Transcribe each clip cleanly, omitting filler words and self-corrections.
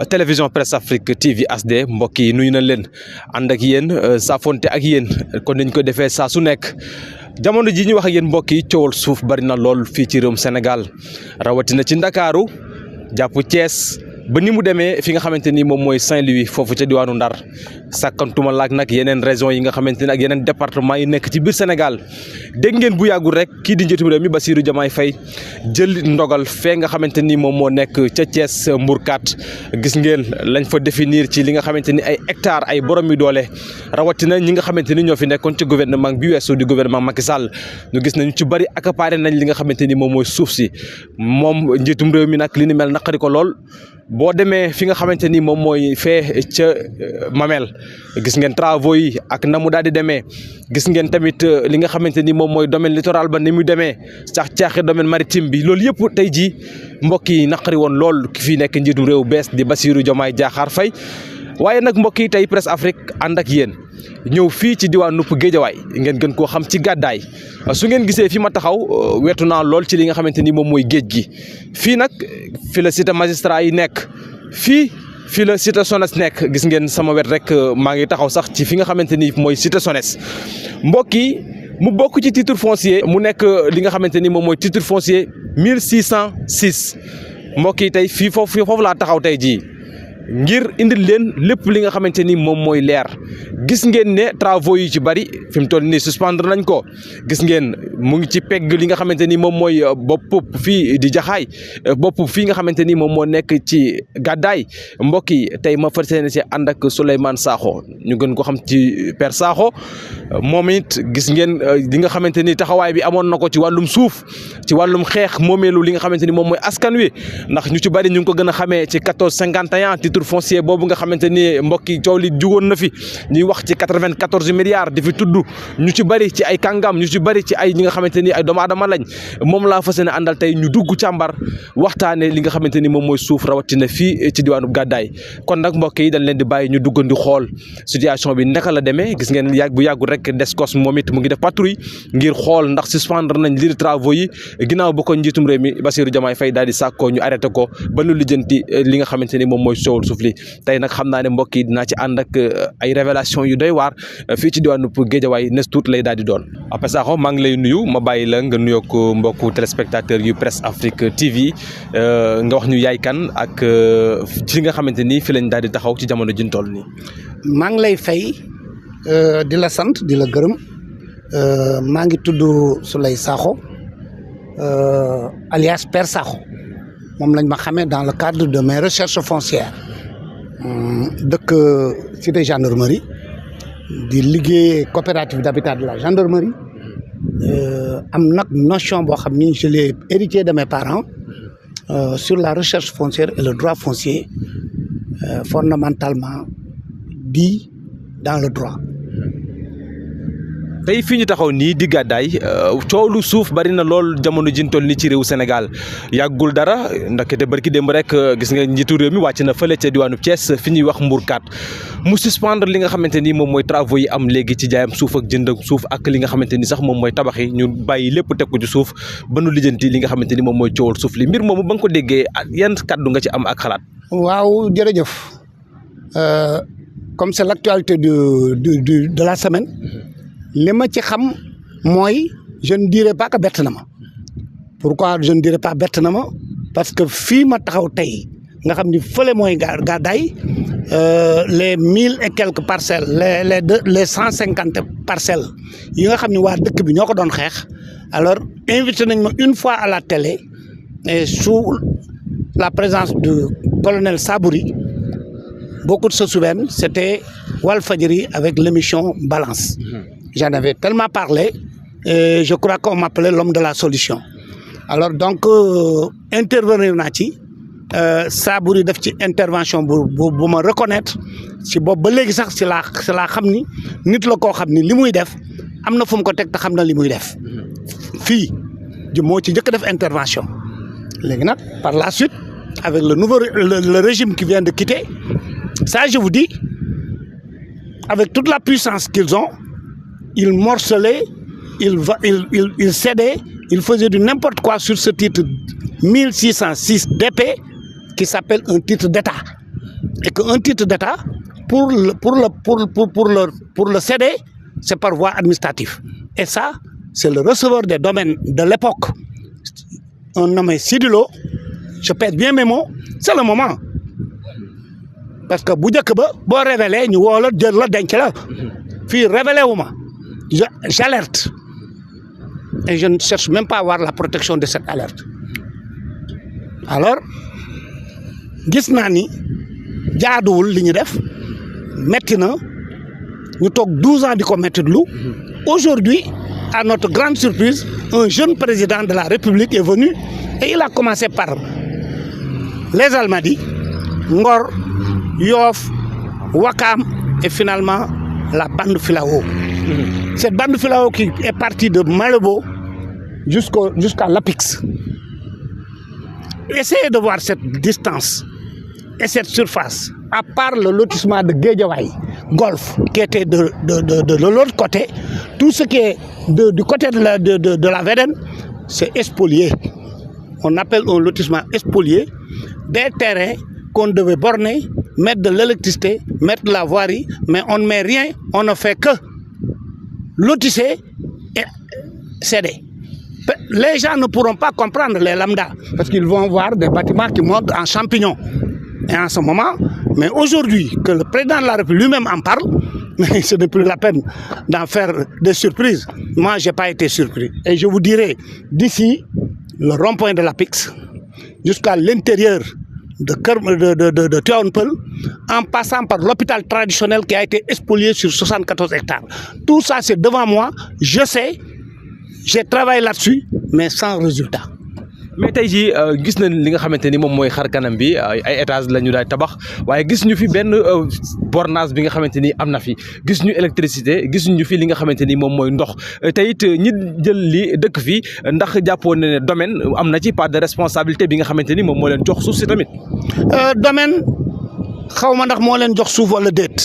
télévision Presse Afrique TV HD mbokk yi nuyu nañ leen ànd ak yéen saafonte ak yéen kon nañ ko defee saa su nekk jamono ji ñu wax ak yéen mbokk yi coowal suuf bari na lool fii ci réewum Sénégal rawatina ci Ndakaaru jàpp Thiès ba ni mu demee fi nga xamante ni moom mooy Saint-Louis foofu ca diwaanu Ndar sàkkantuma laak nag yeneen régions yi nga xamante ni ak yeneen département yi nekk ci biir Sénégal dégg ngeen bu yàggul rek kii di njiitum réew mi Bassirou Diomaye Faye jël ndogal fee nga xamante ni moom moo nekk ca Thiès Mbourkat gis ngeen lañ fa définir ci li nga xamante ni ay hectares ay borom mi doole rawatina ñi nga xamante ni ñoo fi nekkoon ci gouvernement bi weesu di gouvernement Macky Sall ñu gis nañu ci bëri accaparé nañ li nga xamante ni moom mooy suuf si moom njiitum réew mi nag li ni mel naqari ko lool. boo demee fi nga xamante ni moom mooy fee ca Mamel gis ngeen travaux yi ak na mu daal di demee gis ngeen tamit li nga xamante ni moom mooy domaine littoral ba ni muy demee sax caaxi domaine maritime bi loolu yëpp tey jii mbokk yi naqari woon lool ki fi nekk njiitum réew bees di Bassirou Diomaye Diakhar Faye waaye nag mbokk yi tey Presse Afrique ànd ak yéen ñëw fii ci diwaanu Géejawaay ngeen gën koo xam ci gàddaay su ngeen gisee fi ma taxaw wetu naa lool ci li nga xamante ni moom mooy géej gi fii nag fi la cité magistrat yi nekk fii la cité SONES nekk gis ngeen sama wet rek maa ngi taxaw sax ci fi nga xamante ni mooy cité SONES mbokk yi mu bokk ci titre foncier mu nekk li nga xamante ni moom mooy titre foncier 1606 mbokk yi tey foofu laa taxaw tey jii ngir indil leen lépp li nga xamante ni moom mooy leer gis ngeen ne travaux yi ci bari fi mu toll nii suspendre nañ ko gis ngeen mu ngi ci pegg li nga xamante ni moom mooy bopp fii di jaxaay bopp fii nga xamante ni moom moo nekk ci gàddaay mbokk yi tey ma fas yéene si ànd ak Souleymane Sakho ñu gën ko xam ci Père Sakho moom it gis ngeen li nga xamante ni taxawaay bi amoon na ko ci wàllum suuf ci wàllum xeex moomeelu li nga xamante ni moom mooy askan wi ndax ñu ci bari ñu ngi ko gën a xamee ci 1451 titre foncier boobu nga xamante ni mbokk yi coow li jugoon na fi ñuy wax ci 94 milliards di fi tudd ñu ci bari ci ay kàngam ñu ci bari ci ay ñi nga xamante ni ay doomu aadama lañ moom laa fas yéene àndal tey ñu dugg càmbar waxtaane li nga xamante ni moom mooy suuf rawatina fii ci diwaanu gàddaay kon nag mbokk yi dañ leen di bàyyi ñu duggandi xool situation bi naka la demee gis ngeen bu yàggul rek Descos moom it mu ngi def patrouille ngir xool ndax suspendre nañ lii travaux yi ginnaaw ba ko njiitum réew mi Bassirou Diomaye Faye daal di sàkkoo ñu arrêté ko ba nu lijjanti li nga xamante ni moom mooy coowal suuf li tey nag xam naa ne mbokk yi dinaa ci ànd ak ay révélation yu doy waar fii ci diwaanu Géejawaay nes tuut lay daal di doon Père Sakho maa ngi lay nuyu ma bàyyi la nga nuyoog mbokku téléspectateur yu Presse Afrique TV nga wax ñu yaay kan ak fi nga xamante ni fi lañ daal di taxaw ci jamono ji ñu toll nii. maa ngi lay fay di la sant di la gërëm maa ngi tudd Souley Sakho alias Père Sakho moom lañ ma xamee dans le cadre de mes recherches foncières dëkk cité gendarmerie di liggéey coopérative d'habitat de la gendarmerie am nag notion boo xam ni je l'ai hérité de mes parents sur la recherche foncière et le droit foncier fondamentalement dit dans le droit. tey fii ñu taxaw nii di gàddaay coow lu suuf bari na lool jamono ji ñu toll nii ci réew Sénégal yàggul dara ndakete barki démb rek gis nga njiitu réew mi wàcc na fële ca diwaanu Thiès fi ñuy wax Mbourkat mu suspendre li nga xamante ni moom mooy travaux yi am léegi ci jaayam suuf ak jënd ak suuf ak li nga xamante ni sax moom mooy tabax yi ñu bàyyi lépp teg ko ci suuf ba nu lijjanti li nga xamante ni moom mooy coowal suuf li mbir moomu ba nga ko déggee yan kàddu nga ci am ak xalaat. waaw jërëjëf comme c'est l'actualité de la semaine. li ma ci xam mooy je ne dirais pas que bett na ma pourquoi je ne dirais pas bett na ma parce que fii ma taxaw tey nga xam ni fële mooy gàddaay les 1000 et quelques parcelles les 150 parcelles yi nga xam ni waa dëkk bi ñoo ko doon xeex alors invité nañ ma une fois à la télé et sous la présence du colonel Sabouri beaucoup se souviennent c'était Walfadjri avec l'émission Balance. J'en avais tellement parlé et je crois qu'on m'appelait l'homme de la solution alors donc intervenir naa ci Sabouri def ci intervention bu ma reconnaître si boobu ba léegi sax si laa xam ni nit la koo xam ni li muy def am na fu mu ko teg te xam na li muy def fii moo ci njëkk def intervention léegi nag par la suite avec le régime qui vient de quitter ça je vous dis avec toute la puissance qu'ils ont il morcelait, il cédait, il faisait du n'importe quoi sur ce titre 1606 d'épée qui s'appelle un titre d'État. et qu'un titre d'État, pour le céder, c'est par voie administrative. Et ça, c'est le receveur des domaines de l'époque, un nommé Sidilo, je pèse bien mes mots, c'est le moment. Parce que bu njëkk ba boo révélé ñu woo la jël la denc la fii révélé wu ma j'alerte et je ne cherche même pas à avoir la protection de cette alerte. Alors gis naa ni jaaduwul li ñu def metti na ñu toog 12 ans di ko metti lu. Aujourd'hui, à notre grande surprise, un jeune président de la République est venu et il a commencé par les Almadies, Ngor, Yoff, Ouakam et finalement la bande Filao. Cette bande Filao qui est partie de Malabo jusqu'à l'Apix. Essayez de voir cette distance et cette surface, à part le lotissement de Guédiawaye, Golf, qui était de l'autre côté, tout ce qui est du côté de la Védène, c'est spolié. On appelle un lotissement spolié des terrains qu'on devait borner, mettre de l'électricité, mettre de la voirie, mais on ne met rien, on ne fait que lotisser et céder. Les gens ne pourront pas comprendre les lambda, parce qu'ils vont voir des bâtiments qui montent en champignons. Et en ce moment, mais aujourd'hui, que le président de la République lui-même en parle, ce n'est plus la peine d'en faire des surprises. Moi, je n'ai pas été surpris. Et je vous dirai, d'ici le rond-point de l'Apix, jusqu'à l'intérieur de Tivaouane-Peulh, en passant par l'hôpital traditionnel qui a été spolié sur 74 hectares. Tout ça, c'est devant moi. Je sais, j'ai travaillé là-dessus, mais sans résultat. mais tey jii gis nañ li nga xamante ni moom mooy xar kanam bi ay étage la ñu daay tabax waaye gis ñu fi benn bornage bi nga xamante ni am na fi gis ñu électricité gis ñu fi li nga xamante ni moom mooy ndox te it ñi jël li dëkk fi ndax jàppoo ne domaine am na ci part de responsabilité bi nga xamante ni moom moo leen jox suuf si tamit. Domaine xaw ma ndax moo leen jox suuf wala déet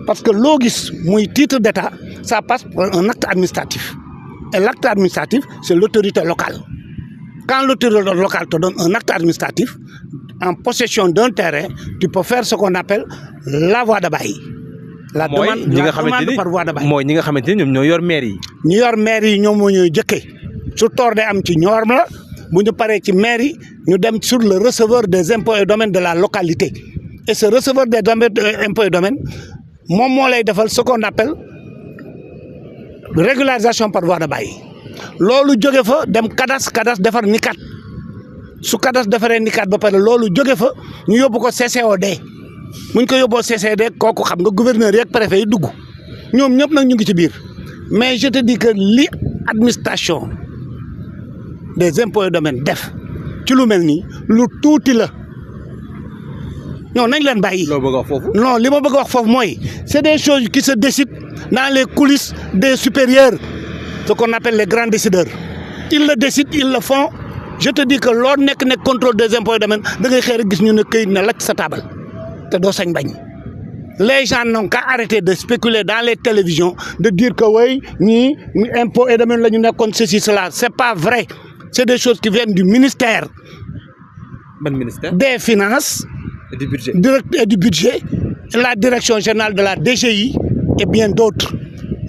parce que loo gis muy titre d'État ça passe par un acte administratif et l'acte administratif c'est l'autorité locale. Quand l'autorité locale te donne un acte administratif en possession d'un terrain, tu peux faire ce qu'on appelle la voie de bail. La demande par voie de bail. Mooy ñi nga xamante ni ñoom ñoo yor maire yi. ñi yor maire yi ñoom moo ñooy jëkkee su tordee am ci ñoom la bu ñu paree ci maire yi ñu dem sur le receveur des impôts et domaines de la localité et ce receveur des impôts et domaines moom moo lay defal ce qu'on appelle régularisation par voie de bail. loolu jóge fa dem cadastre defar nikat su cadastre defaree nikat ba pare loolu jóge fa ñu yóbbu ko CCOD bu ñu ko yóbboo CCOD kooku xam nga gouverneur yeeg préfet yi dugg ñoom ñëpp nag ñu ngi ci biir mais je te dis que li administration des impôts et domaines def ci lu mel nii lu tuuti la non nañ leen bàyyi. loo bëgg a wax foofu. non li ma bëgg a wax foofu mooy c'est des choses qui se décident dans les coulisses des supérieurs. Ce qu'on appelle les grands décideurs. Ils le décident, ils le font. Je te dis que lors nek contrôle des impôts et domaines, da ngay xëy rek gis ñu ne këyit na lacc sa table te doo sañ bañ. Les gens n'ont qu'à arrêter de spéculer dans les télévisions, de dire que oui, ni impôts et domaines la ñu nekkoon ceci cela. C'est pas vrai. C'est des choses qui viennent du ministère. Ban ministère? Des finances. Et du budget. Et du budget. La direction générale de la DGI et bien d'autres.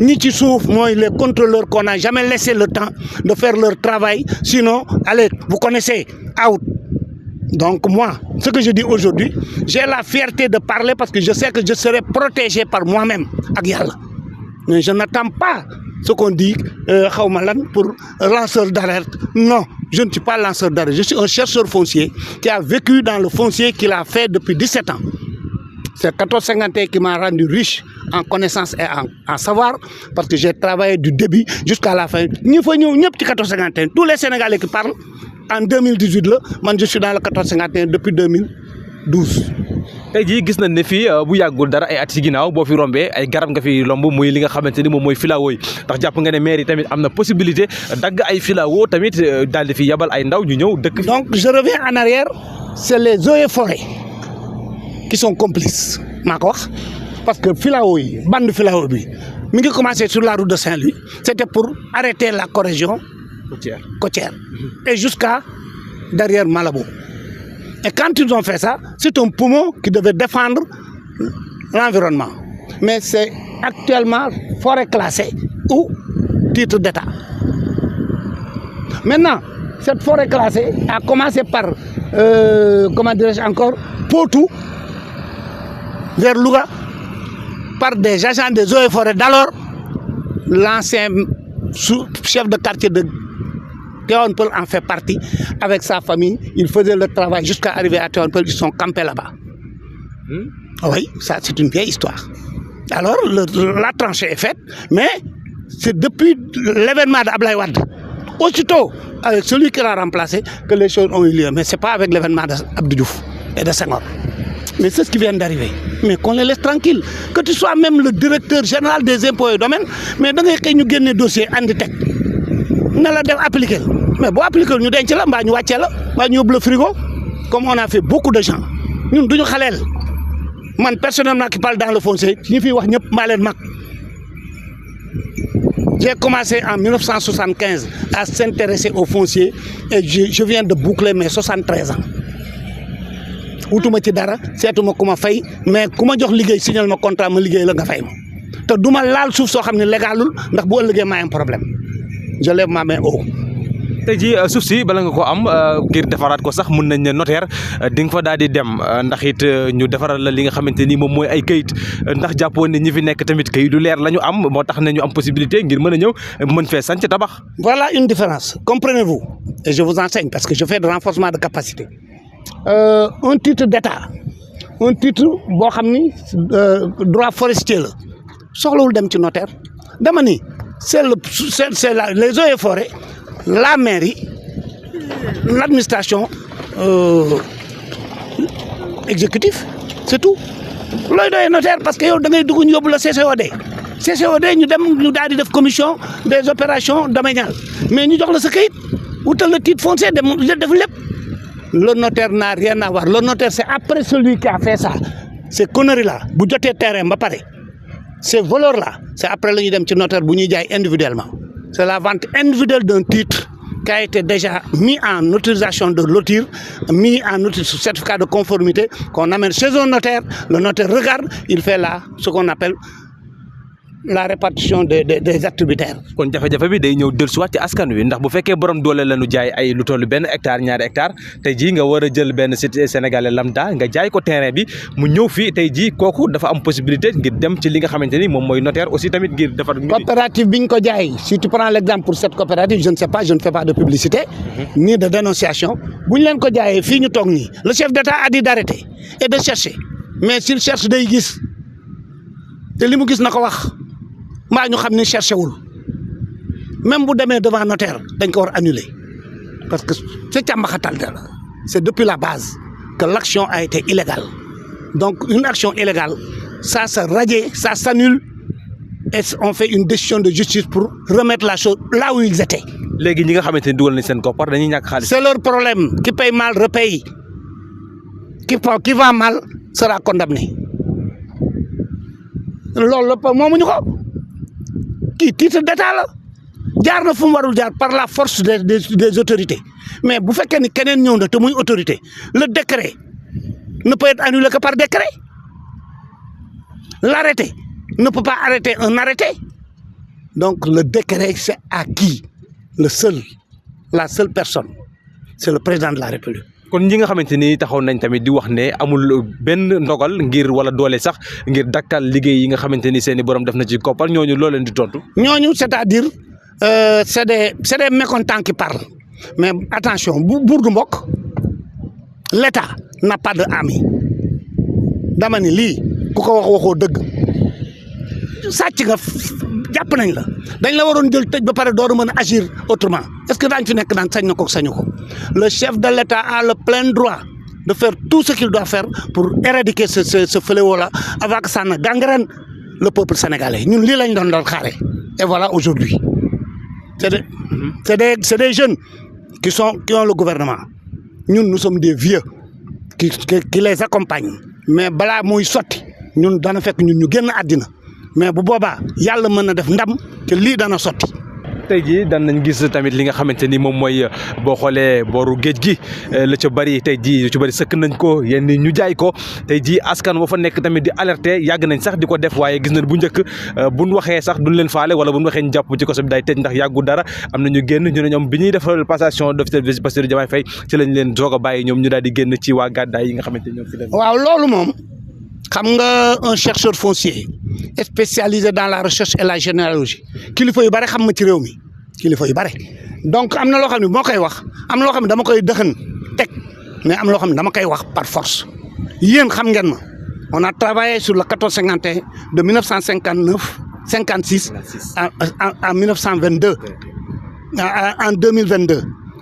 Ni ci suuf mooy les contrôleurs qu'on n'a jamais laissé le temps de faire leur travail sinon allez vous connaissez out. Donc moi ce que je dis aujourd'hui j'ai la fierté de parler parce que je sais que je serai protégé par moi-même ak Yàlla mais je n'attends pas ce qu'on dit xawma lan pour lanceur d'alerte. Non, je ne suis pas lanceur d'alerte, je suis un chercheur foncier qui a vécu dans le foncier qu'il a fait depuis 17 ans. C'est 1451 qui m'a rendu riche en connaissance et en savoir parce que j'ai travaillé du début jusqu'à la fin. Ñi fa ñëw ñëpp ci 1451 tous les Sénégalais qui parlent en 2018 la man je suis dans le 1451 depuis 2012. tey jii gis nañ ne fii bu yàggul dara ay at ci ginnaaw boo fi rombee ay garab nga fi lomb muy li nga xamante ni moom mooy filao yi ndax jàpp nga ne maire yi tamit am na possibilité dagg ay filao tamit daal di fi yabal ay ndaw ñu ñëw dëkk. Donc je reviens en arrière c'est les eaux et forêts qui sont complices maa ko wax parce que filao yi bande filao bi mi ngi commencé sur la route de Saint-Louis c'était pour arrêter la corrégion côtière et jusqu'à derrière Malabo. Et quand ils ont fait ça, c'est un poumon qui devait défendre l'environnement. Mais c'est actuellement forêt classée ou titre d'État. Maintenant, cette forêt classée a commencé par, comment dirais-je encore, Potou, vers Louga, par des agents des eaux et forêts d'alors, l'ancien chef de quartier de Tivaouane-Peulh en fait partie, avec sa famille. Il faisait le travail jusqu'à arriver à Tivaouane-Peulh, ils sont campés là-bas. Oui, ça c'est une vieille histoire. Alors, la tranchée est faite, mais c'est depuis l'événement d'Ablaye Wade, aussitôt avec celui qui l'a remplacé, que les choses ont eu lieu. Mais ce n'est pas avec l'événement d'Abdou Diouf et de Senghor. Mais c'est ce qui vient d'arriver. Mais qu'on les laisse tranquilles. Que tu sois même le directeur général des impôts et domaines, mais da ngay xëy ñu génne dossier andi teg na la dem appliquer. Mais boo appliquer ñu denc la mbaa ñu wàccee la mbaa ñu yóbbu la frigo comme on a fait beaucoup de gens. Ñun duñu xaleel man personnellement qui parle dans le foncier ñi fiy wax ñëpp maa leen mag. J'ai commencé en 1975 à s'intéresser au foncier et je viens de boucler mes 73 ans. wutuma ci dara seetuma ku ma fay mais ku ma jox liggéey signal ma contrat ma liggéey la nga fay ma te du ma laal suuf soo xam ne légalul ndax bu ëllëgee maa am problème je lève ma main haut. tey jii suuf si bala nga ko am ngir defaraat ko sax mun nañ ne notaire di nga fa daal di dem ndax it ñu defaral la li nga xamante ni moom mooy ay kayit ndax jàppoon ne ñi fi nekk tamit kayit du leer la ñu am moo tax ne ñu am possibilité ngir mën a ñëw mën fee sanc tabax. Voilà une différence, comprenez-vous, et je vous enseigne parce que je fais de renforcement de capacité. Un titre d'État, un titre boo xam ni droit forestier la soxlawul dem ci notaire dama ni c'est les eaux et forêts, la mairie, l'administration exécutif, c'est tout. looy doyee notaire parce que yow da ngay dugg ñu yóbbu la CCOD ñu dem ñu daal di def commission des opérations domaniales mais ñu jox la sa kayit wutal la titre foncier dem def lépp. Le notaire n'a rien à voir. Le notaire, c'est après celui qui a fait ça. Ces conneries-là, bu jotee terrain ba pare, ces voleurs-là, c'est après le notaire bu ñuy jaay individuellement. C'est la vente individuelle d'un titre qui a été déjà mis en autorisation de lotir, mis en certificat de conformité, qu'on amène chez un notaire. Le notaire regarde, il fait là ce qu'on appelle la répartition des attributaires. kon jafe-jafe bi day ñëw dellusiwaat ci askan wi ndax bu fekkee borom doole la ñu jaay ay lu toll benn hectare ñaari hectare tey jii nga war a jël benn site sénégalais lambda nga jaay ko terrain bi mu ñëw fii tey jii kooku dafa am possibilité ngir dem ci li nga xamante ni moom mooy notaire aussi tamit ngir defar. Coopérative bi ñu ko jaay si tu prends l'exemple pour cette coopérative je ne sais pas, je ne fais pas de publicité ni de dénonciation bu ñu leen ko jaayee fii ñu toog nii le chef d'État a dit d'arrêter et de chercher mais s'il cherche day gis te li mu gis na ko wax. mbaa ñu xam ne cherché wul même bu demee devant notaire dañ ko war annuler parce que c'est càmbaxatal la c'est depuis la base que l'action a été illégale donc une action illégale ça se radie, ça s'annule et on fait une décision de justice pour remettre la chose là où ils étaient. léegi ñi nga xamante ni dugal nañ seen koppar dañuy ñàkk xaalis. C'est leur problème. Qui paye mal repaye. Qui va mal sera condamné. loolu la moomuñu ko. Qui titre d'État la jaar na fu mu warul jaar par la force des autorités mais bu fekkee ni keneen ñëw na te muy autorité le décret ne peut être annulé que par décret l'arrêté ne peut pas arrêter un arrêté donc le décret c'est à qui la seule personne c'est le président de la République. kon ñi nga xamante ni taxaw nañ tamit di wax ne amul benn ndogal ngir wala doole sax ngir dakkal liggéey yi nga xamante ni seeni borom def na ci koppar ñooñu loo leen di tontu. ñooñu c'est-à-dire c'est des mécontents qui parlent mais attention bu buur du mbokk l'État n'a pas de ami dama ni lii ku ko waxoo dëgg sàcc nga jàpp nañ la dañ la waroon jël tëj ba pare door a mën a agir autrement est-ce que daañu fi nekk daan sañ na ko sañu ko le chef de l'État a le plein droit de faire tout ce qu'il doit faire pour éradiquer ce fléau-là avant que ça ne gangrène le peuple sénégalais ñun lii lañ doon xaare et voilà aujourd'hui c'est des jeunes qui ont le gouvernement ñun nous sommes des vieux qui les accompagnent mais balaa muy sotti ñun dana fekk ñun ñu génn àddina mais bu boobaa yàlla mën na def ndam te lii dana sotti. tey jii daan nañ gis tamit li nga xamante ni moom mooy boo xoolee booru géej gi la ca bëri tey jii lu ci bëri sëkk nañ ko yenn ñu jaay ko tey jii askan wa fa nekk tamit di alerter yàgg nañ sax di ko def waaye gis nañ bu njëkk buñ waxee sax duñ leen faale wala buñ waxee ñu jàpp ci kaso bi day tëj ndax yàggu dara am na ñu génn ñu ne ñoom bi ñuy defal passation d'officier de Bassirou Diomaye Faye ci lañ leen doog a bàyyi ñoom ñu daal di génn ci waa gàddaay yi nga xamante ni ñoom fi leen. waaw loolu moom xam nga un chercheur foncier spécialisé dans la recherche et la généalogie kilifa yu bare xam ma ci réew mi kilifa yu bare donc am na loo xam ne moo koy wax am na loo xam ne dama koy dëxën teg mais am loo xam ne dama koy wax par force yéen xam ngeen ma on a travaillé sur le 1451 de 1959 56 en 1922 en 2022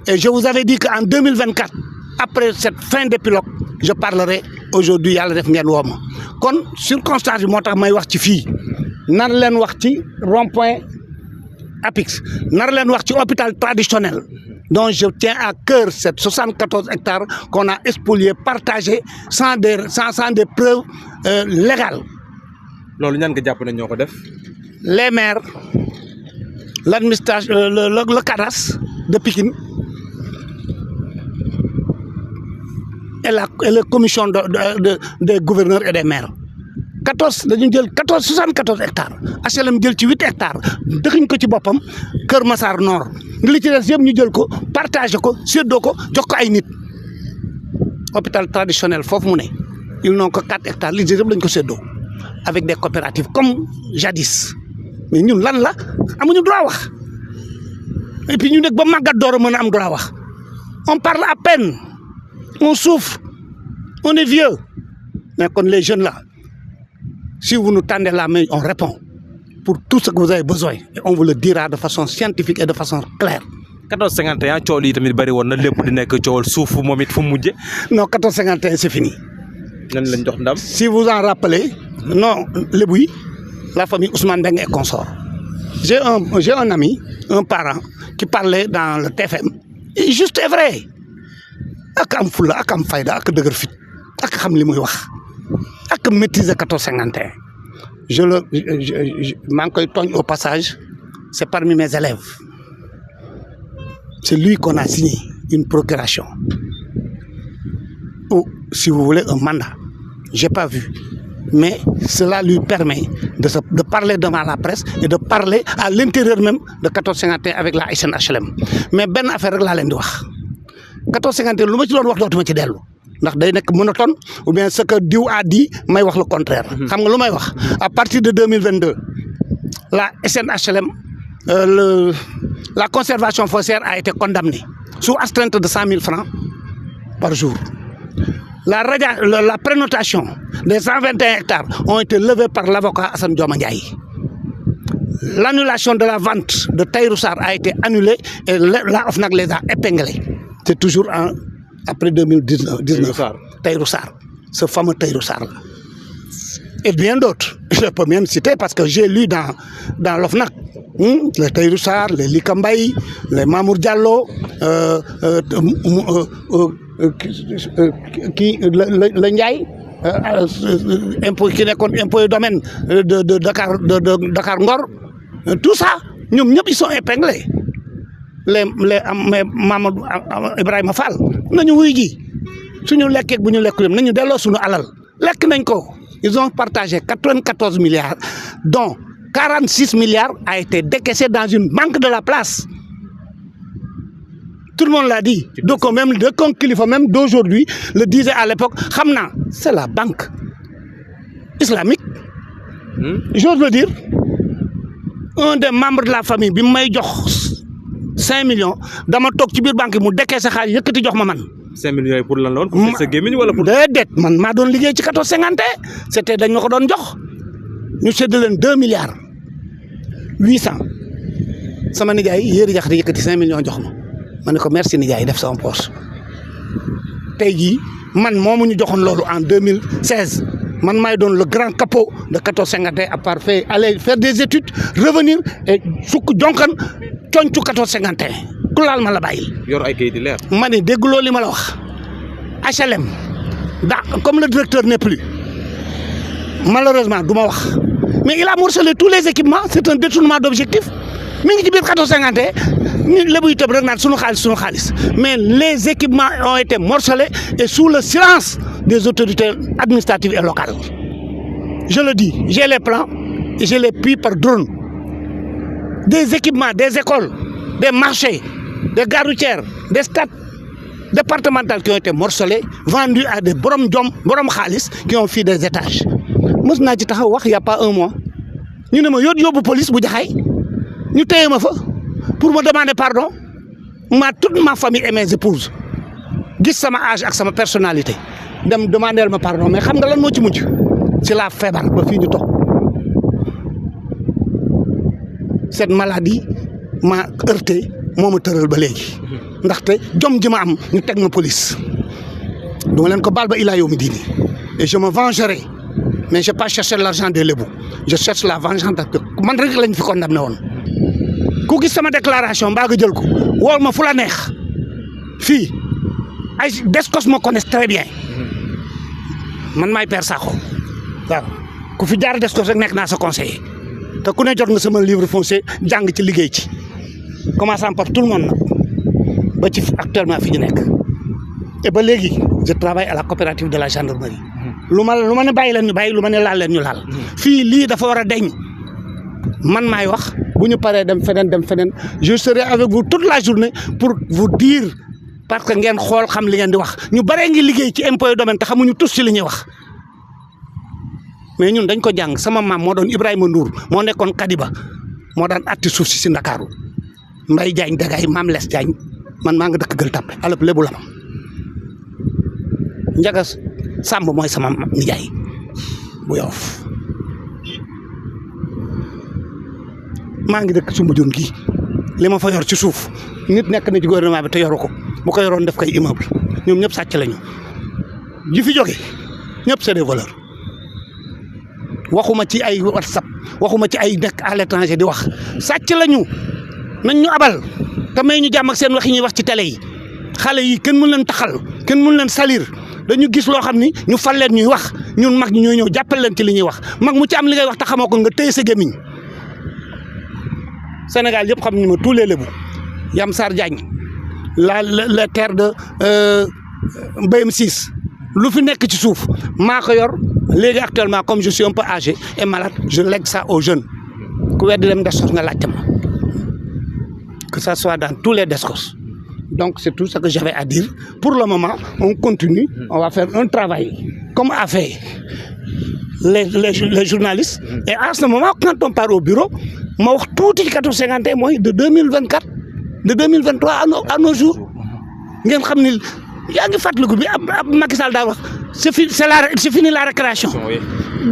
et je vous avais dit que en 2024 après cette fin d'épilogue je parlerai aujourd'hui yàlla def ngeen woo ma kon circonstance bi moo tax may wax ci fii nar leen wax ci rond-point APIX nar leen wax ci hôpital traditionnel dont je tiens à cœur cette 74 hectares qu'on a spoliés partagés sans des preuves légales. loolu ñaan nga jàpp ne ñoo ko def. Les maires l'administration le cadastre de Pikine et la commission des gouverneurs et des maires 74 hectares HLM jël ci 8 hectares dëxiñ ko ci boppam Kër Massar Nord li ci des yëpp ñu jël ko partagé ko séddoo ko jox ko ay nit hôpital traditionnel foofu mu ne ils n'ont que 4 hectares li ci yëpp lañ ko séddoo avec des coopératives comme jadis mais ñun lan la amuñu droit wax et puis ñu nekk ba màggat door a mën a am droit wax on parle à peine on souffre on est vieux mais kon les jeunes là si vous nous tendez la main on répond pour tout ce que vous avez besoin et on vous le dira de façon scientifique et de façon claire. 1451 coow yi tamit bëri woon na lépp di nekk coowal suuf moom it fu mu mujjee. non 1451 c'est fini. nan lañ jox ndam. si vous en rappelez non lébu yi la famille Ousmane Mbengue et consort j'ai un ami un parent qui parlait dans le TFM et juste est vrai ak am fulla ak am fayda ak dëgër fit ak xam li muy wax ak maîtriser 1451 maa ngi koy tooñ au passage c'est parmi mes élèves c'est lui qu'on a signé une procuration ou si vous voulez un mandat j'ai pas vu mais cela lui permet de parler devant la presse et de parler à l'intérieur même de 1451 avec la SNHLM mais benn affaire rek laa leen di wax 1451 lu ma ci doon wax dootuma ci dellu ndax day nekk monotone ou bien ce que diw a dit may wax le contraire. xam nga lu may wax à partir de 2022 la SNHLM la conservation foncière a été condamnée sous astreinte de 100 000 francs par jour. La prénotation des 121 hectares ont été levées par l'avocat Assane Dioma Ndiaye. L'annulation de la vente de Tahirou Sarr a été annulée et la OFNAC les a épinglés. C'est toujours après 2019. Tahirou Sarr, ce fameux Tahirou Sarr là. Et bien d'autres. Je peux même citer parce que j'ai lu dans l'OFNAC les Tahirou Sarr, les Lika Mbaye, les Mamour Diallo, le Ndiaye impôt ki nekkoon impôt domaine de Dakar Ngor tout ça ñoom ñëpp ils sont épinglés les Mamadou Ibrahima Fall nañu wuy ji suñu lekkee bu ñu lekk yëpp nañu delloo suñu alal lekk nañ ko ils ont partagé 94 milliards dont 46 milliards a été décaissé dans une banque de la place. Tout le monde l'a dit. Donc même le kilifa même d'aujourd'hui le disait à l'époque, xamna, c'est la banque islamique. J'ose le dire. Un des membres de la famille bi may jox 5 millions dama toog ci biir banque mu décaissé xaalis yëkkati jox ma man. 5 millions pour lan la woon. pour sa gémmiñ wala pour. déedéet man maa doon liggéey ci 1451 c'était dañ ma ko doon jox ñu séddale leen 2 milliards 800 sama nijaay yéeri jax di yëkkati 5 millions jox ma. ma ne ko merci nijaay def sama poche tey jii man moomu ñu joxoon loolu en 2016 man maay doon le grand capot de 1451 à part aller faire des études revenir et sukk jonkan concu 1451 ku laal ma la bàyyil. yor ay kayit di leer. ma ne dégguloo li ma la wax HLM comme le directeur n'est plus malheureusement du ma wax mais il a morcelé tous les équipements c'est un détournement d'objectif mi ngi ci biir 1451 ni lébu yi tëb rek naan sunu xaalis mais les équipements ont été morcelés et sous le silence des autorités administratives et locales. Je le dis, j'ai les plans et je les pris par drone. Des équipements, des écoles, des marchés, des gares routières, des stades départementales qui ont été morcelés, vendus à des borom khalis qui ont fait des étages. Mos naa ci taxaw wax il y a pas un mois ñu ne ma yóbbu police bu Jaxaay ñu téye ma fa pour me demander pardon toute ma famille et mes épouses gis sama âge ak sama personnalité dem demander ma pardon mais xam nga lan moo ci mujj ci la feebar ba fii ñu toog cette maladie m'a heurté moo ma tëral ba léegi ndaxte jom ji ma am ñu teg ma police duma leen ko baal ba ilaa yow mi diini et je me vengerai mais je pas chercher l'argent des lébou je cherche la vengeance parce que man rek lañ fi condamné woon ku gis sama déclaration mbaa nga jël ko wool ma fu la neex fii ay Descos me connaissent très bien man maay Père Sakho waaw ku fi jaar Descos rek nekk naa sa conseiller te ku ne jot nga sama livre foncier jàng ci liggéey ci commençant par tout le monde nag ba ci actuellement fi ñu nekk et ba léegi je travaille à la coopérative de la gendarmerie lu ma ne bàyyi leen ñu bàyyi lu ma ne laal leen ñu laal fii lii dafa war a deñ man maay wax bu ñu paree dem feneen je serai avec vous toute la journée pour vous dire parce que ngeen xool xam li ngeen di wax ñu baree ngi liggéey ci impôt domaine te xamuñu tous ci li ñuy wax mais ñun dañ ko jàng sama maam moo doon Ibrahima Ndour moo nekkoon Kadiba moo daan atti suuf si Ndakaaru Mbaye Diagne Dagaay Maam Les Diagne man maa nga dëkk Gueule Tapée alëb lébu la ma Njaga Samb mooy sama nijaay bu Yoff maa ngi dëkk Soumbédioune gii li ma fa yor ci suuf nit nekk na ci gouvernement bi te yoru ko bu ko yoroon def koy immeuble ñoom ñëpp sàcc lañu ji fi jóge ñëpp c'est des voleurs waxuma ci ay WhatsApp waxuma ci ay nekk à l'étranger di wax sàcc lañu nañ ñu abal te may ñu jàmm ak seen wax yi ñuy wax ci télé yi xale yi kenn mën leen taxal kenn mën leen salir dañu gis loo xam ni ñu fal leen ñuy wax ñun mag ñi ñooy ñëw jàppal leen ci li ñuy wax mag mu ci am li ngay wax te xamoo ko nga téye sa gémmiñ Sénégal yëpp xam ñu ma tous les lébu Yam Sar Diagne la terre de Mbayam Ciss lu fi nekk ci suuf maa ko yor léegi actuellement comme je suis un peu âgé et malade je lègue ça aux jeunes ku weddi dem Descos nga laajte ma que ça soit dans tous les Descos donc c'est tout ce que j'avais à dire pour le moment on continue on va faire un travail comme a fait les journalistes et à ce moment quand on part au bureau ma wax tuuti ci 1451 mooy de 2024 de 2023 à nos jours ngeen xam ni yaa ngi fàttaliku bi ab Macky Sall daa wax c'est fini la récréation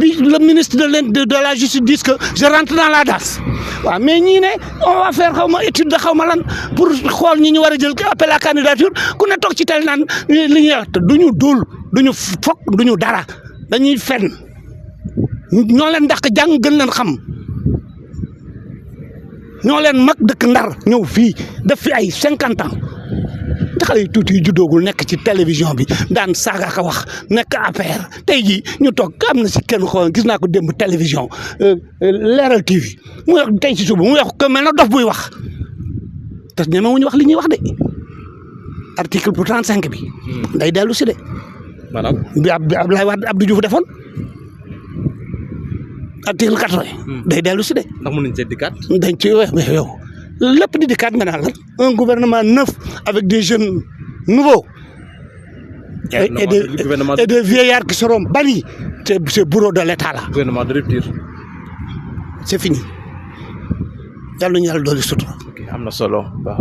bi le ministre de la justice dit que je rentre dans la DAS waaw mais ñii ne on va faire xaw ma étude de xaw ma lan pour xool ñi ñu war a jël appel à candidature ku ne toog ci tel naan li ñuy wax te duñu dóol duñu fokk duñu dara dañuy fenn ñoo leen dàq jàng gën leen xam ñoo leen mag dëkk Ndar ñëw fii def fi ay 50 ans xale yu tuuti yu juddoogul nekk ci télévision bi daan saaga ka wax nekk APR tey jii ñu toog am na si kenn xool gis naa ko démb télévision Leral TV mu wax tey ci suba mu wax ko mel na dof buy wax te ñemewuñu wax li ñuy wax de article pour 35 bi day dellu si de maanaam bi Abdoulaye Wade Abdou Diouf defoon article 80 day dellu si de ndax mën nañ see dikkaat dañ ci yow lépp di dikkaat nga naan lan un gouvernement neuf avec des jeunes nouveaux et des vieillards qui seront bannis ce bureau de l'État là. Gouvernement de rupture. C'est fini yàlla ñu yàlla dooli sutura. Ok, am na solo.